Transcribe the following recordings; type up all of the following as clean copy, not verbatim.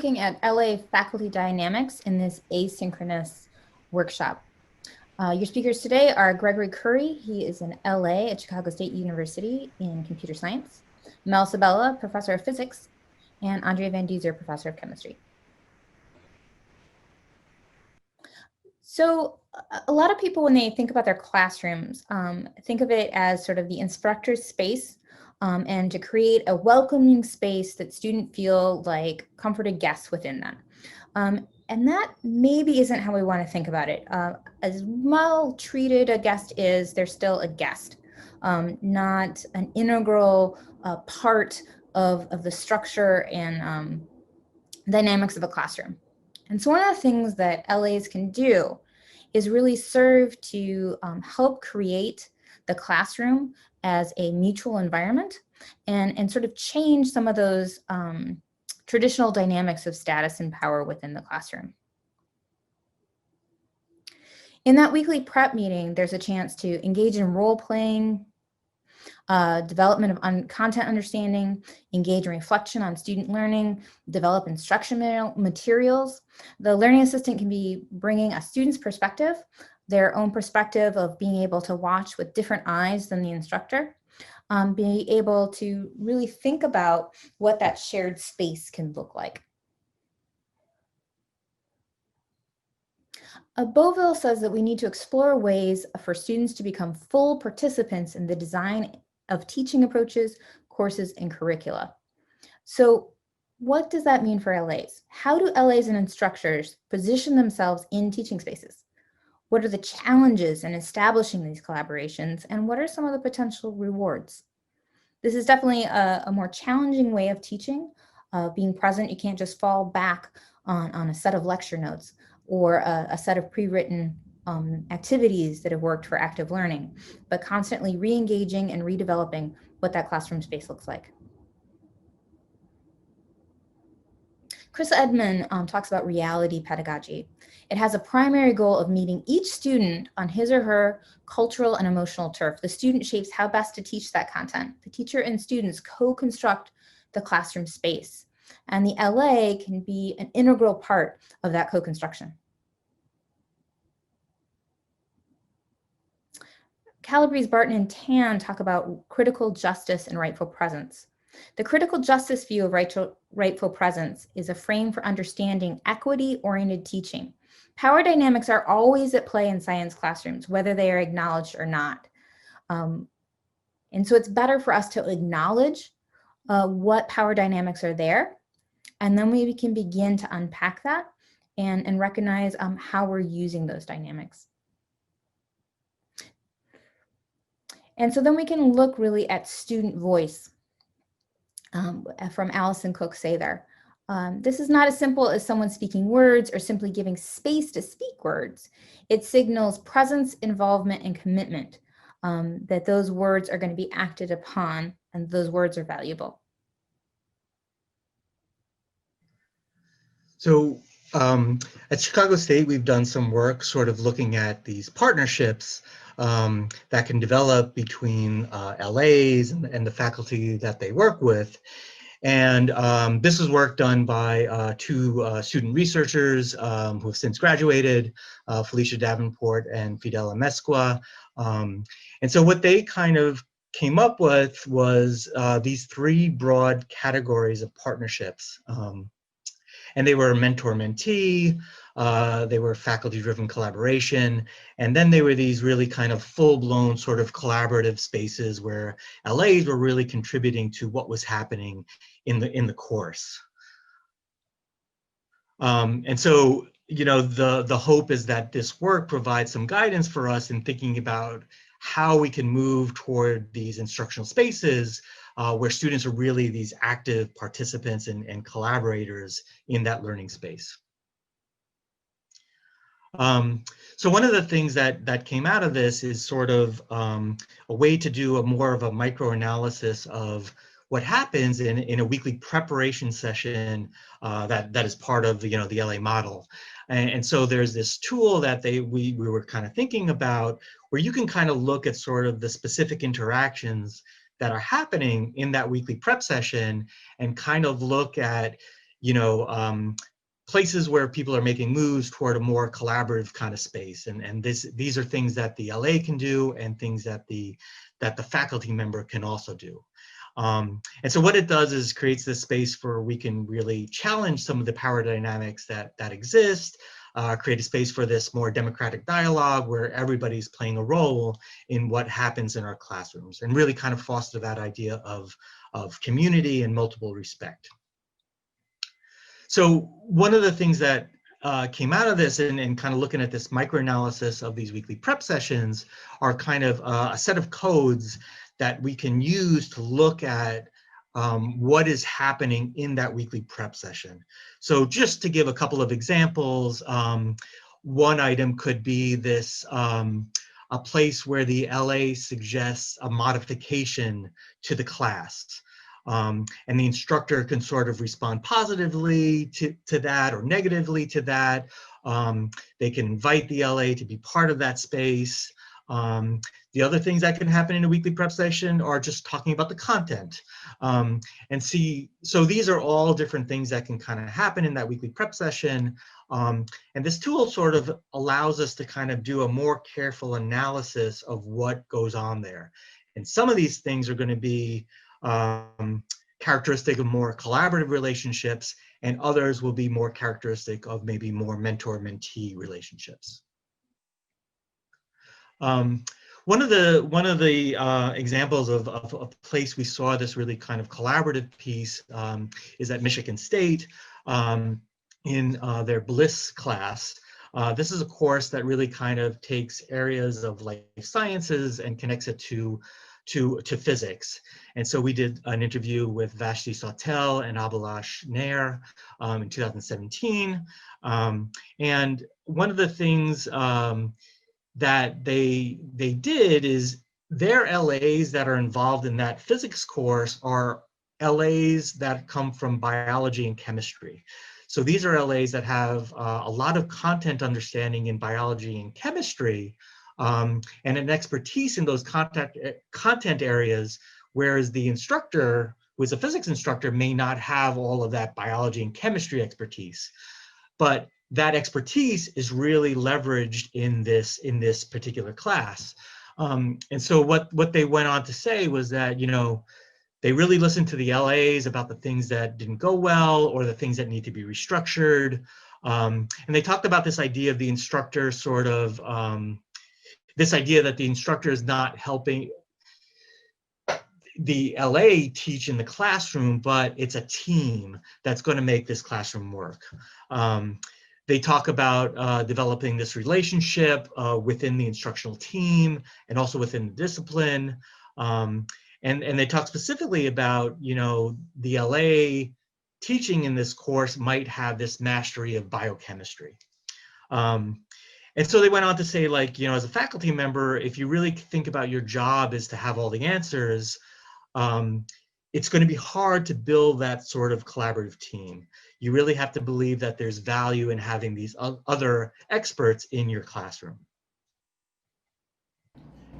looking at LA faculty dynamics in this asynchronous workshop. Your speakers today are Gregory Curry. He is in LA at Chicago State University in computer science. Mel Sabella, professor of physics, and Andrea Van Duzer, professor of chemistry. So a lot of people, when they think about their classrooms, think of it as sort of the instructor's space, and to create a welcoming space that students feel like comforted guests within that. And that maybe isn't how we want to think about it. As well treated a guest is, they're still a guest, not an integral part of the structure and dynamics of a classroom. And so one of the things that LAs can do is really serve to help create the classroom as a mutual environment and sort of change some of those traditional dynamics of status and power within the classroom. In that weekly prep meeting, there's a chance to engage in role playing, development of content understanding, engage in reflection on student learning, develop instructional materials. The learning assistant can be bringing a student's perspective, their own perspective of being able to watch with different eyes than the instructor, be able to really think about what that shared space can look like. Beauville says that we need to explore ways for students to become full participants in the design of teaching approaches, courses, and curricula. So what does that mean for LAs? How do LAs and instructors position themselves in teaching spaces? What are the challenges in establishing these collaborations, and what are some of the potential rewards? This is definitely a more challenging way of teaching. Being present, you can't just fall back on a set of lecture notes or a set of pre-written activities that have worked for active learning, but constantly re-engaging and redeveloping what that classroom space looks like. Chris Edmond talks about reality pedagogy. It has a primary goal of meeting each student on his or her cultural and emotional turf. The student shapes how best to teach that content. The teacher and students co-construct the classroom space, and the LA can be an integral part of that co-construction. Calabrese, Barton, and Tan talk about critical justice and rightful presence. The critical justice view of rightful presence is a frame for understanding equity-oriented teaching. Power dynamics are always at play in science classrooms, whether they are acknowledged or not. And so it's better for us to acknowledge what power dynamics are there, and then we can begin to unpack that and recognize how we're using those dynamics. And so then we can look really at student voice from Allison Cook Sather. This is not as simple as someone speaking words or simply giving space to speak words. It signals presence, involvement, and commitment, that those words are going to be acted upon and those words are valuable. So at Chicago State, we've done some work sort of looking at these partnerships that can develop between LAs and the faculty that they work with. And this is work done by two student researchers who have since graduated, Felicia Davenport and Fidela Mesqua. And so what they kind of came up with was these three broad categories of partnerships. And they were mentor-mentee, they were faculty-driven collaboration, and then they were these really kind of full-blown sort of collaborative spaces where LAs were really contributing to what was happening in the course. And so, you know, the hope is that this work provides some guidance for us in thinking about how we can move toward these instructional spaces where students are really these active participants and collaborators in that learning space. So one of the things that came out of this is sort of a way to do more of a micro-analysis of what happens in a weekly preparation session that is part of the, you know, the LA model. And so there's this tool that we were kind of thinking about where you can kind of look at sort of the specific interactions that are happening in that weekly prep session and kind of look at, places where people are making moves toward a more collaborative kind of space. And these are things that the LA can do and things that the faculty member can also do. And so what it does is creates this space where we can really challenge some of the power dynamics that exist, create a space for this more democratic dialogue where everybody's playing a role in what happens in our classrooms, and really kind of foster that idea of community and multiple respect. So one of the things that came out of this, and kind of looking at this microanalysis of these weekly prep sessions, are kind of a set of codes that we can use to look at what is happening in that weekly prep session. So just to give a couple of examples, one item could be this, a place where the LA suggests a modification to the class. And the instructor can sort of respond positively to that or negatively to that. They can invite the LA to be part of that space. The other things that can happen in a weekly prep session are just talking about the content. So these are all different things that can kind of happen in that weekly prep session. And this tool sort of allows us to kind of do a more careful analysis of what goes on there. And some of these things are going to be characteristic of more collaborative relationships, and others will be more characteristic of maybe more mentor-mentee relationships. One of the examples of a place we saw this really kind of collaborative piece is at Michigan State in their Bliss class. This is a course that really kind of takes areas of life sciences and connects it to physics. And so we did an interview with Vashti Sautel and Abhilash Nair in 2017. And one of the things that they did is their LAs that are involved in that physics course are LAs that come from biology and chemistry. So these are LAs that have a lot of content understanding in biology and chemistry, and an expertise in those content areas, whereas the instructor, who is a physics instructor, may not have all of that biology and chemistry expertise. But that expertise is really leveraged in this particular class. And so what they went on to say was that, they really listened to the LAs about the things that didn't go well or the things that need to be restructured. And they talked about this idea of the instructor sort of, this idea that the instructor is not helping the LA teach in the classroom, but it's a team that's going to make this classroom work. They talk about developing this relationship within the instructional team and also within the discipline. And they talk specifically about, the LA teaching in this course might have this mastery of biochemistry. And so they went on to say, like, as a faculty member, if you really think about your job is to have all the answers, it's going to be hard to build that sort of collaborative team. You really have to believe that there's value in having these other experts in your classroom.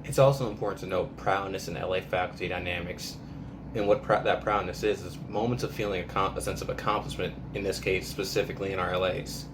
It's also important to note proudness in LA faculty dynamics. And what that proudness is moments of feeling a sense of accomplishment, in this case, specifically in our LAs.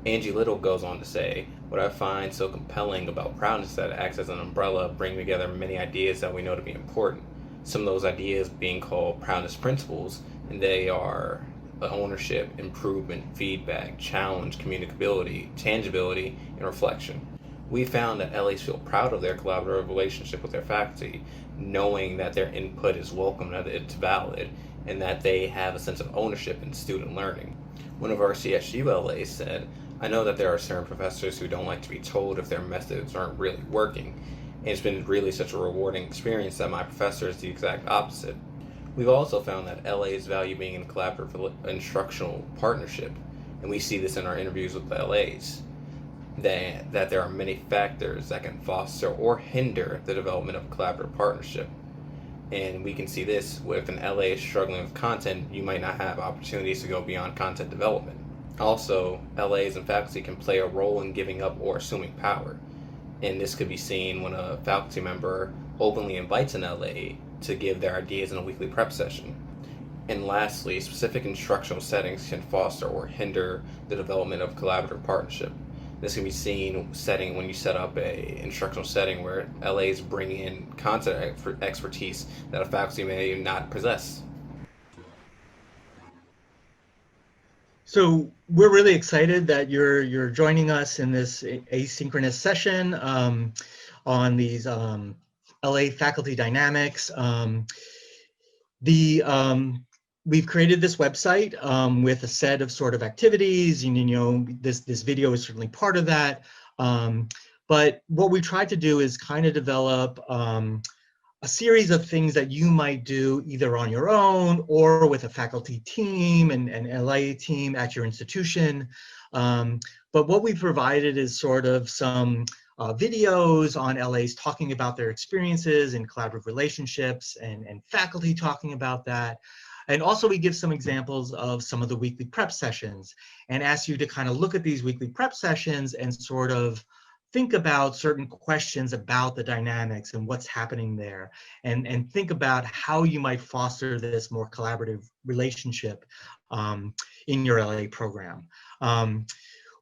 Angie Little goes on to say, what I find so compelling about proudness is that it acts as an umbrella, bringing together many ideas that we know to be important. Some of those ideas being called Proudness Principles, and they are ownership, improvement, feedback, challenge, communicability, tangibility, and reflection. We found that LAs feel proud of their collaborative relationship with their faculty, knowing that their input is welcome, that it's valid, and that they have a sense of ownership in student learning. One of our CSU LAs said, I know that there are certain professors who don't like to be told if their methods aren't really working, and it's been really such a rewarding experience that my professor is the exact opposite. We've also found that LAs value being in collaborative instructional partnership, and we see this in our interviews with the LAs, that there are many factors that can foster or hinder the development of a collaborative partnership. And we can see this with an LA struggling with content, you might not have opportunities to go beyond content development. Also, LAs and faculty can play a role in giving up or assuming power. And this could be seen when a faculty member openly invites an LA to give their ideas in a weekly prep session. And lastly, specific instructional settings can foster or hinder the development of collaborative partnership. This can be seen when you set up a instructional setting where LAs bring in content expertise that a faculty may not possess. So we're really excited that you're joining us in this asynchronous session on these LA faculty dynamics. We've created this website with a set of sort of activities, and this video is certainly part of that. But what we tried to do is kind of develop a series of things that you might do either on your own or with a faculty team and LA team at your institution. But what we provided is sort of some videos on LAs talking about their experiences in collaborative relationships and faculty talking about that. And also we give some examples of some of the weekly prep sessions and ask you to kind of look at these weekly prep sessions and sort of think about certain questions about the dynamics and what's happening there, and think about how you might foster this more collaborative relationship in your LA program.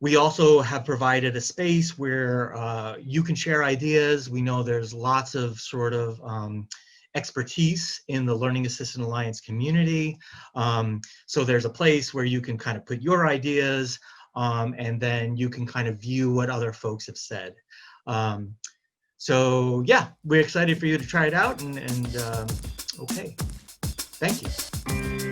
We also have provided a space where you can share ideas. We know there's lots of sort of expertise in the Learning Assistant Alliance community. So there's a place where you can kind of put your ideas and then you can kind of view what other folks have said. So yeah, we're excited for you to try it out, and okay, thank you.